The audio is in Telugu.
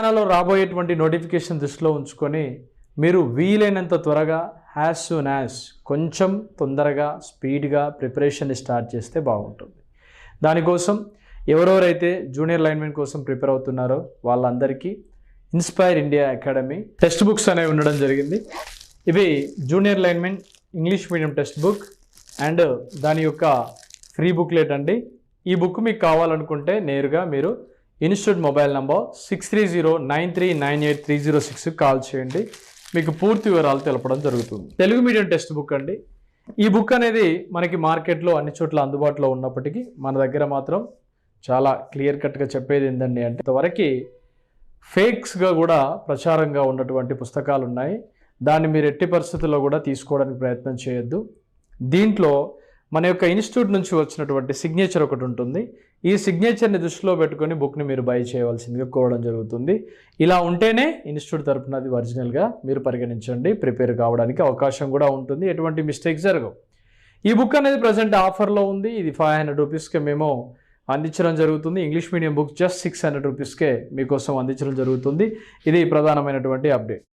తెలంగాణలో రాబోయేటువంటి నోటిఫికేషన్ దృష్టిలో ఉంచుకొని మీరు వీలైనంత త్వరగా యాజ్ సూన్ యాజ్ కొంచెం తొందరగా స్పీడ్గా ప్రిపరేషన్ స్టార్ట్ చేస్తే బాగుంటుంది. దానికోసం ఎవరెవరైతే జూనియర్ లైన్మెన్ కోసం ప్రిపేర్ అవుతున్నారో వాళ్ళందరికీ inspire India academy text books అనేవి ఉండడం జరిగింది. ఇవి junior linemen English medium text book and దాని యొక్క ఫ్రీ బుక్లెట్ అండి. ఈ బుక్ మీకు కావాలనుకుంటే నేరుగా మీరు ఇన్స్టిట్యూట్ మొబైల్ నంబర్ 6309398306 కాల్ చేయండి. మీకు పూర్తి వివరాలు తెలపడం జరుగుతుంది. తెలుగు మీడియం టెక్స్ట్ బుక్ అండి. ఈ బుక్ అనేది మనకి మార్కెట్లో అన్ని చోట్ల అందుబాటులో ఉన్నప్పటికీ మన దగ్గర మాత్రం చాలా క్లియర్ కట్గా చెప్పేది ఏంటండి అంటే ఇంతవరకు ఫేక్స్గా కూడా ప్రచారంగా ఉన్నటువంటి పుస్తకాలు ఉన్నాయి. దాన్ని మీరు ఎట్టి పరిస్థితుల్లో కూడా తీసుకోవడానికి ప్రయత్నం చేయొద్దు. దీంట్లో మన యొక్క ఇన్స్టిట్యూట్ నుంచి వచ్చినటువంటి సిగ్నేచర్ ఒకటి ఉంటుంది. ఈ సిగ్నేచర్ని దృష్టిలో పెట్టుకొని బుక్ని మీరు బై చేయవలసిందిగా కోరడం జరుగుతుంది. ఇలా ఉంటేనే ఇన్స్టిట్యూట్ తరపున అది ఒరిజినల్గా మీరు పరిగణించండి. ప్రిపేర్ కావడానికి అవకాశం కూడా ఉంటుంది. ఎటువంటి మిస్టేక్స్ జరగవు. ఈ బుక్ అనేది ప్రజెంట్ ఆఫర్లో ఉంది. ఇది 500 రూపీస్కే మేము అందించడం జరుగుతుంది. ఇంగ్లీష్ మీడియం బుక్ జస్ట్ 600 రూపీస్కే మీకోసం అందించడం జరుగుతుంది. ఇది ప్రధానమైనటువంటి అప్డేట్.